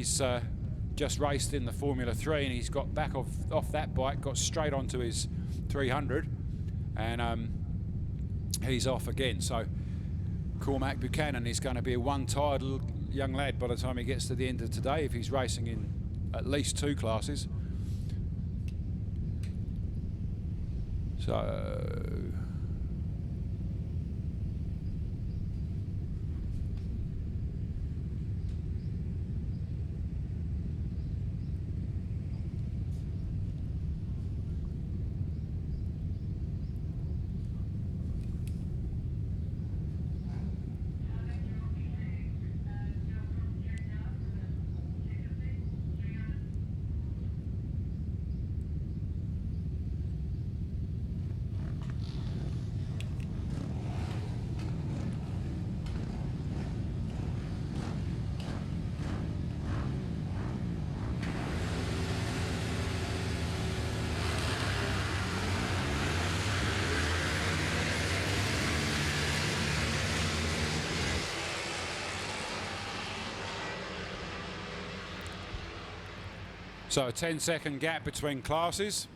He's just raced in the Formula 3 and he's got back off that bike, got straight onto his 300, and he's off again. So Cormac Buchanan is going to be a one-tired young lad by the time he gets to the end of today, if he's racing in at least 2 classes. So a 10-second gap between classes.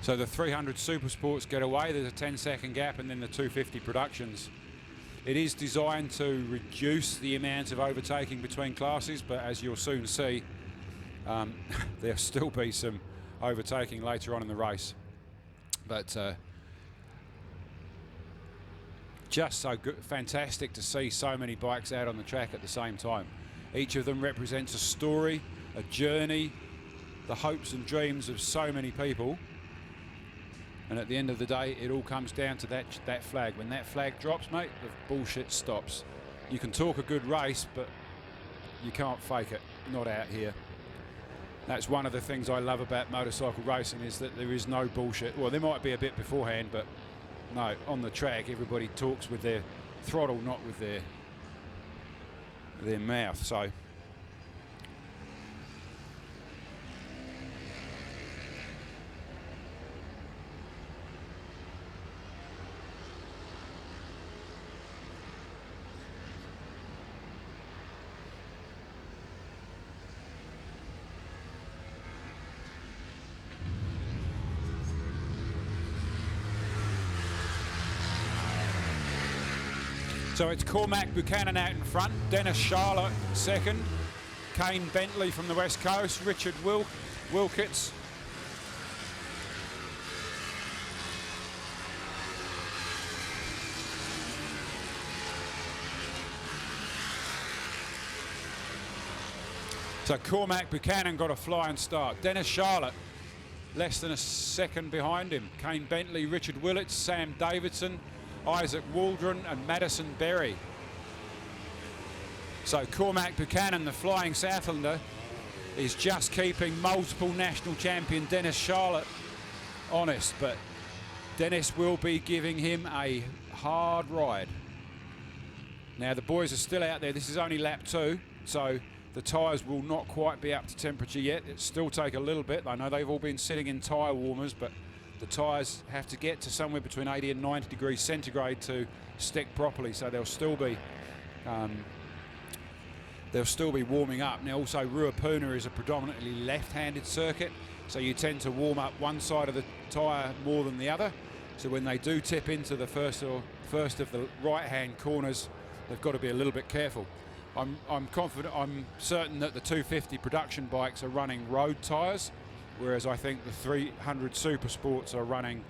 So the 300 Supersports get away, there's a 10-second gap, and then the 250 Productions. It is designed to reduce the amount of overtaking between classes, but as you'll soon see, there'll still be some overtaking later on in the race. But just so good, fantastic to see so many bikes out on the track at the same time. Each of them represents a story, a journey, the hopes and dreams of so many people. And at the end of the day, it all comes down to that flag. When that flag drops, mate, the bullshit stops. You can talk a good race, but you can't fake it. Not out here. That's one of the things I love about motorcycle racing, is that there is no bullshit. Well, there might be a bit beforehand, but no, on the track everybody talks with their throttle, not with their mouth. So So it's Cormac Buchanan out in front, Dennis Charlotte second, Kane Bentley from the West Coast, Richard Wilkits. So Cormac Buchanan got a flying start. Dennis Charlotte less than a second behind him. Kane Bentley, Richard Willits, Sam Davidson, Isaac Waldron and Madison Berry. So Cormac Buchanan, the flying Southlander, is just keeping multiple national champion Dennis Charlotte honest, but Dennis will be giving him a hard ride. Now the boys are still out there. This is only lap 2, so the tyres will not quite be up to temperature yet. It'll still take a little bit. I know they've all been sitting in tyre warmers, but the tyres have to get to somewhere between 80 and 90 degrees centigrade to stick properly, so they'll still be warming up. Now also Ruapuna is a predominantly left-handed circuit, so you tend to warm up one side of the tyre more than the other. So when they do tip into the first of the right-hand corners, they've got to be a little bit careful. I'm confident, I'm certain that the 250 production bikes are running road tyres, whereas I think the 300 Supersports are running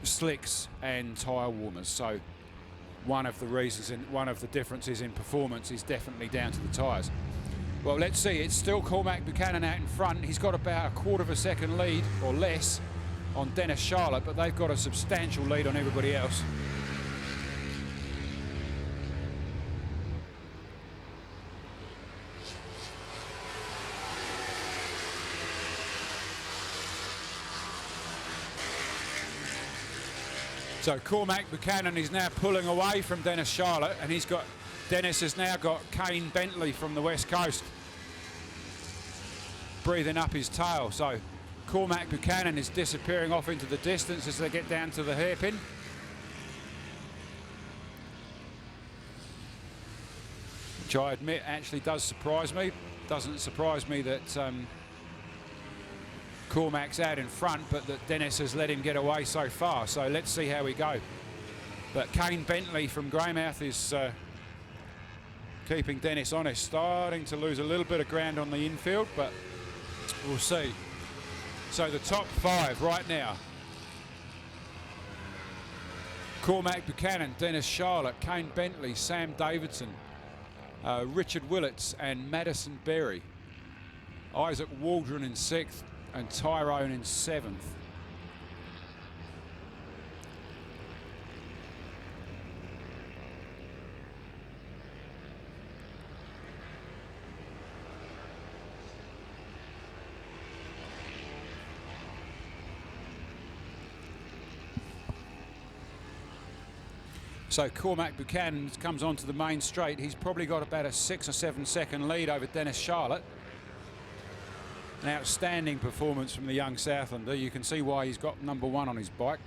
slicks and tyre warmers. So one of the differences in performance is definitely down to the tyres. Well, let's see. It's still Cormac Buchanan out in front. He's got about a quarter of a second lead or less on Dennis Charlotte, but they've got a substantial lead on everybody else. So Cormac Buchanan is now pulling away from Dennis Charlotte, and he's got Dennis has now got Kane Bentley from the West Coast breathing up his tail. So Cormac Buchanan is disappearing off into the distance as they get down to the hairpin. Which I admit actually does surprise me. Doesn't surprise me that Cormac's out in front, but that Dennis has let him get away so far. So let's see how we go. But Kane Bentley from Greymouth is keeping Dennis honest. Starting to lose a little bit of ground on the infield, but we'll see. So the top 5 right now: Cormac Buchanan, Dennis Charlotte, Kane Bentley, Sam Davidson, Richard Willits and Madison Berry. Isaac Waldron in 6th and Tyrone in 7th. So Cormac Buchanan comes onto the main straight. He's probably got about a 6 or 7 second lead over Dennis Charlotte. An outstanding performance from the young Southlander. You can see why he's got number 1 on his bike.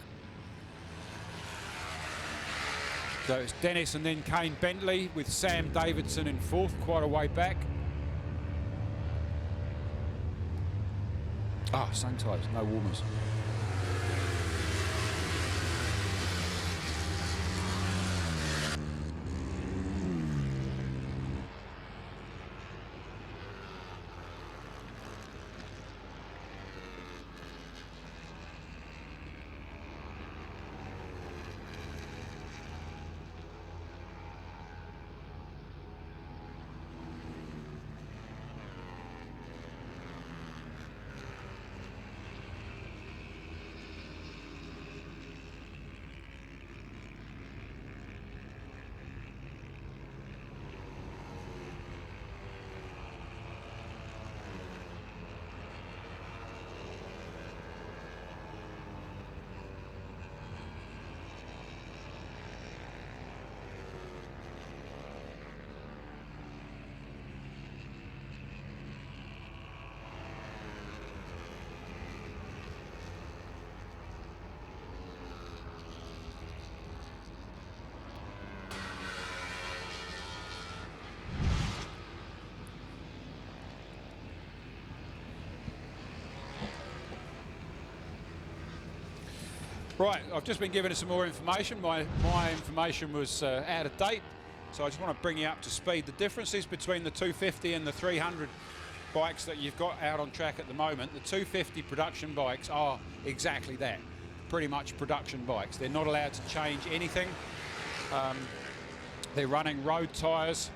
So it's Dennis and then Kane Bentley with Sam Davidson in 4th, quite a way back. Ah, same tyres, no warmers. Right, I've just been given some more information. My information was out of date, so I just want to bring you up to speed. The differences between the 250 and the 300 bikes that you've got out on track at the moment, the 250 production bikes are exactly that, pretty much production bikes. They're not allowed to change anything. They're running road tyres,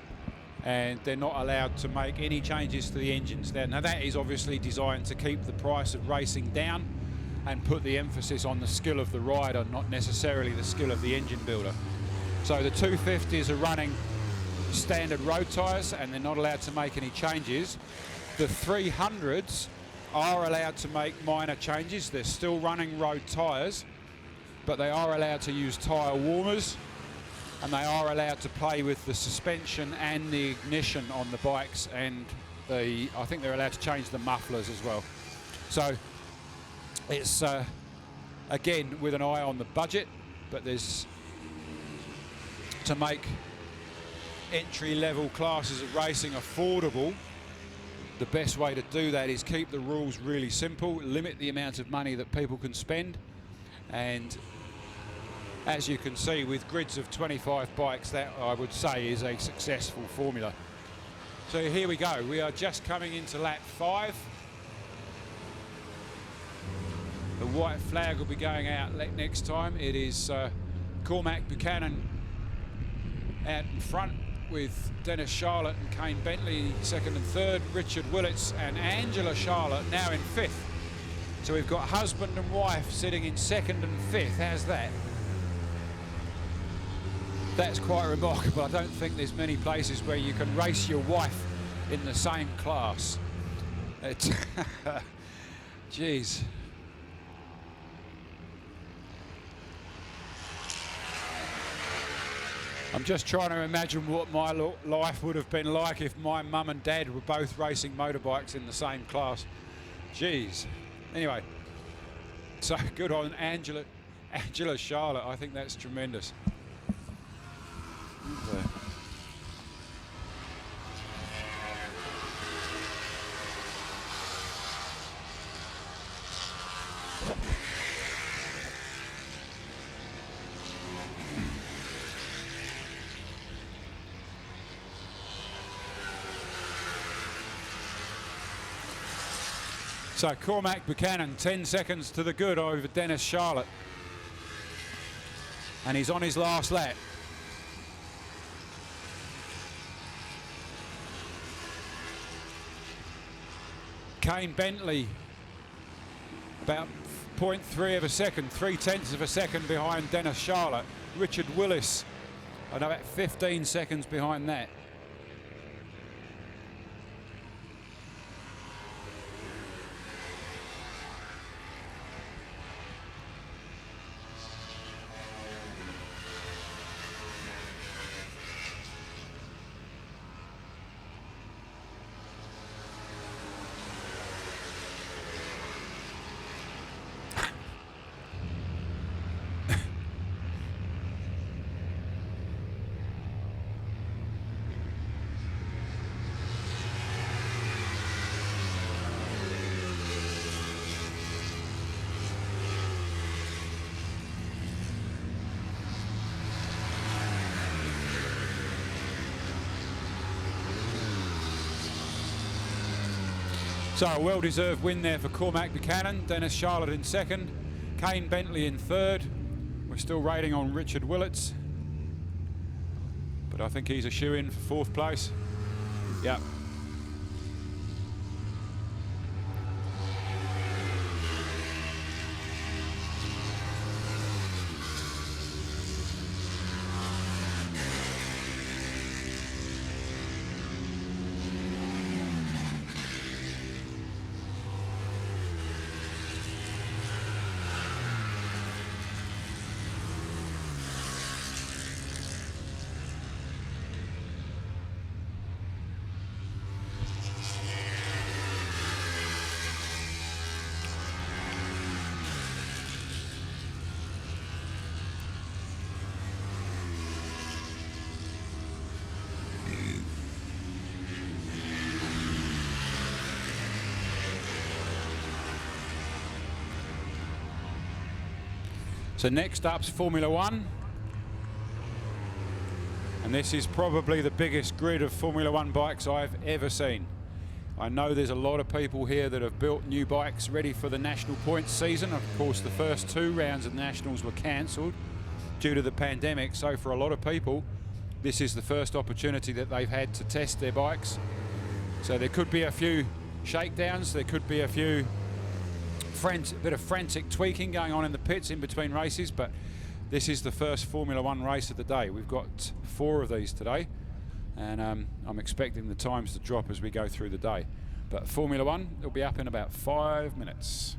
and they're not allowed to make any changes to the engines. Now that is obviously designed to keep the price of racing down and put the emphasis on the skill of the rider, not necessarily the skill of the engine builder. So the 250s are running standard road tyres and they're not allowed to make any changes. The 300s are allowed to make minor changes. They're still running road tyres, but they are allowed to use tyre warmers, and they are allowed to play with the suspension and the ignition on the bikes, and I think they're allowed to change the mufflers as well. So it's again with an eye on the budget, but there's to make entry-level classes of racing affordable. The best way to do that is keep the rules really simple, limit the amount of money that people can spend, and as you can see with grids of 25 bikes, that I would say is a successful formula. So here we go, we are just coming into lap 5. The white flag will be going out next time. It is Cormac Buchanan out in front with Dennis Charlotte and Kane Bentley second and third, Richard Willits and Angela Charlotte now in 5th. So we've got husband and wife sitting in 2nd and 5th. How's that? That's quite remarkable. I don't think there's many places where you can race your wife in the same class. Jeez. I'm just trying to imagine what my life would have been like if my mum and dad were both racing motorbikes in the same class. Jeez. Anyway, so good on Angela Charlotte. I think that's tremendous. Okay. So Cormac Buchanan, 10 seconds to the good over Dennis Charlotte. And he's on his last lap. Kane Bentley, about 0.3 of a second, 0.3 of a second behind Dennis Charlotte. Richard Willis, about 15 seconds behind that. So a well-deserved win there for Cormac Buchanan. Dennis Charlotte in second, Kane Bentley in third. We're still rating on Richard Willits, but I think he's a shoe-in for fourth place. Yep. So next up's Formula One. And this is probably the biggest grid of Formula One bikes I've ever seen. I know there's a lot of people here that have built new bikes ready for the National Points season. Of course, the first 2 rounds of Nationals were cancelled due to the pandemic. So for a lot of people, this is the first opportunity that they've had to test their bikes. So there could be a few shakedowns, there could be a bit of frantic tweaking going on in the pits in between races, but this is the first Formula One race of the day. We've got 4 of these today, and I'm expecting the times to drop as we go through the day. But Formula One will be up in about 5 minutes.